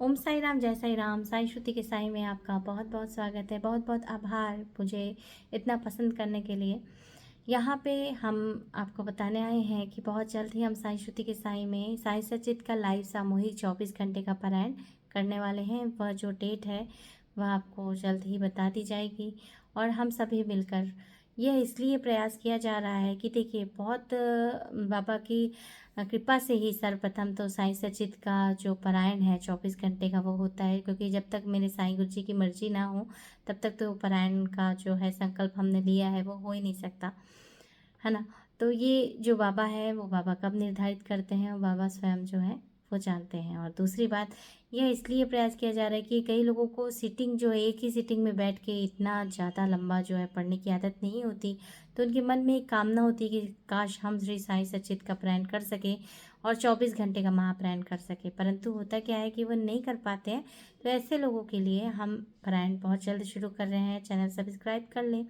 ओम साई राम, जय साई राम। साई श्रुति के साई में आपका बहुत बहुत स्वागत है। बहुत बहुत आभार मुझे इतना पसंद करने के लिए। यहाँ पे हम आपको बताने आए हैं कि बहुत जल्द ही हम साई श्रुति के साई में साई सचित का लाइव सामूहिक 24 घंटे का पारायण करने वाले हैं। वह जो डेट है वह आपको जल्द ही बता दी जाएगी। और हम सभी मिलकर यह इसलिए प्रयास किया जा रहा है कि देखिए, बहुत बाबा की कृपा से ही सर्वप्रथम तो साईं सचित का जो पारायण है 24 घंटे का वो होता है, क्योंकि जब तक मेरे साईं गुरु जी की मर्जी ना हो तब तक तो पारायण का जो है संकल्प हमने लिया है वो हो ही नहीं सकता, है ना। तो ये जो बाबा है वो बाबा कब निर्धारित करते हैं वो बाबा स्वयं जो है वो जानते हैं। और दूसरी बात, यह इसलिए प्रयास किया जा रहा है कि कई लोगों को सीटिंग जो है, एक ही सीटिंग में बैठ के इतना ज़्यादा लंबा जो है पढ़ने की आदत नहीं होती, तो उनके मन में एक कामना होती है कि काश हम श्री साईं सचित का पारायण कर सकें और 24 घंटे का महापारायण कर सकें। परंतु होता क्या है कि वो नहीं कर पाते हैं। तो ऐसे लोगों के लिए हम पारायण बहुत जल्द शुरू कर रहे हैं। चैनल सब्सक्राइब कर लें।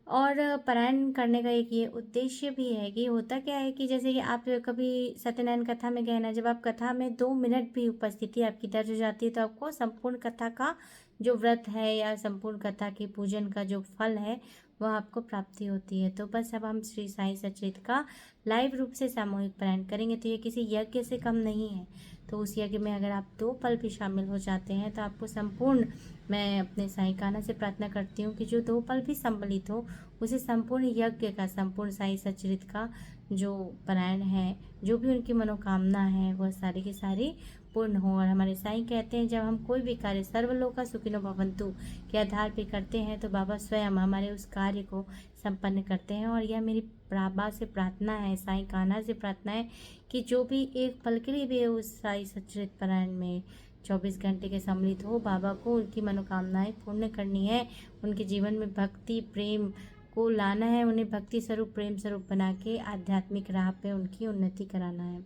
और पारायण करने का एक ये उद्देश्य भी है कि होता क्या है कि जैसे कि आप कभी सत्यनारायण कथा में गए ना, जब आप कथा में 2 मिनट भी उपस्थिति आपकी दर्ज हो जाती है तो आपको संपूर्ण कथा का जो व्रत है या संपूर्ण कथा के पूजन का जो फल है वह आपको प्राप्ति होती है। तो बस अब हम श्री साईं सचेत का लाइव रूप से सामूहिक पारायण करेंगे, तो ये किसी यज्ञ से कम नहीं है। तो उस यज्ञ में अगर आप 2 पल भी शामिल हो जाते हैं तो आपको संपूर्ण, मैं अपने साईं कान्हा से प्रार्थना करती हूँ कि जो 2 पल भी सम्मिलित हो उसे संपूर्ण यज्ञ का, संपूर्ण साईं सचरित का जो पारायण है, जो भी उनकी मनोकामना है वह सारी की सारी पूर्ण हो। और हमारे साईं कहते हैं जब हम कोई भी कार्य सर्वलोका सुखिनो भवन्तु के आधार पे करते हैं तो बाबा स्वयं हमारे उस कार्य को संपन्न करते हैं। और यह मेरी बाबा से प्रार्थना है, साईं कान्हा से प्रार्थना है कि जो भी एक पल के लिए भी उस साईं सचरित पारायण में 24 घंटे के सम्मिलित हो, बाबा को उनकी मनोकामनाएं पूर्ण करनी है, उनके जीवन में भक्ति प्रेम को लाना है, उन्हें भक्ति स्वरूप प्रेम स्वरूप बना के आध्यात्मिक राह पे उनकी उन्नति कराना है।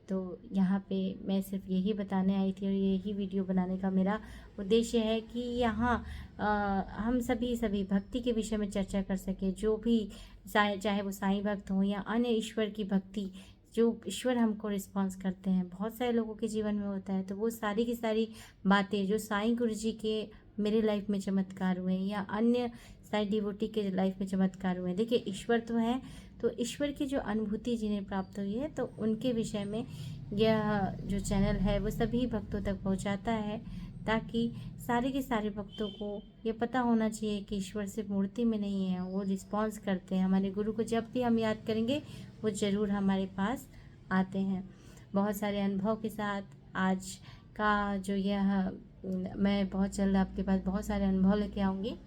तो यहाँ पे मैं सिर्फ यही बताने आई थी और यही वीडियो बनाने का मेरा उद्देश्य है कि यहाँ हम सभी भक्ति के विषय में चर्चा कर सके। जो भी चाहे वो साईं भक्त हो या अन्य ईश्वर की भक्ति, जो ईश्वर हमको रिस्पॉन्स करते हैं, बहुत सारे लोगों के जीवन में होता है, तो वो सारी की सारी बातें जो साईं गुरु जी के मेरे लाइफ में चमत्कार हुए या अन्य साईं डिवोटी के लाइफ में चमत्कार हुए, देखिए ईश्वर तो है, तो ईश्वर की जो अनुभूति जिन्हें प्राप्त हुई है तो उनके विषय में यह जो चैनल है वो सभी भक्तों तक पहुंचाता है, ताकि सारे के सारे भक्तों को ये पता होना चाहिए कि ईश्वर सिर्फ मूर्ति में नहीं है, वो रिस्पॉन्स करते हैं। हमारे गुरु को जब भी हम याद करेंगे वो ज़रूर हमारे पास आते हैं। बहुत सारे अनुभव के साथ आज का जो यह मैं बहुत जल्द आपके पास बहुत सारे अनुभव लेके आऊँगी।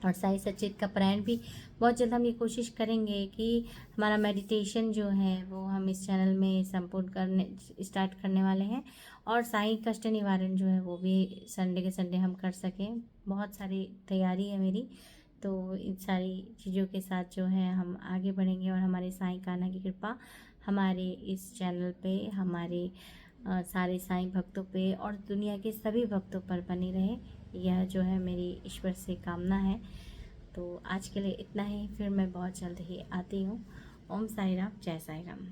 और साईं सचेत का पारायण भी बहुत जल्द हम ये कोशिश करेंगे कि हमारा मेडिटेशन जो है वो हम इस चैनल में संपूर्ण करने स्टार्ट करने वाले हैं। और साईं कष्ट निवारण जो है वो भी संडे के संडे हम कर सकें, बहुत सारी तैयारी है मेरी। तो इन सारी चीज़ों के साथ जो है हम आगे बढ़ेंगे और हमारे साईं कान्हा की कृपा हमारे इस चैनल पे, हमारे सारे साईं भक्तों पे और दुनिया के सभी भक्तों पर बनी रहे, यह जो है मेरी ईश्वर से कामना है। तो आज के लिए इतना ही, फिर मैं बहुत जल्द ही आती हूँ। ओम साई राम, जय साई राम।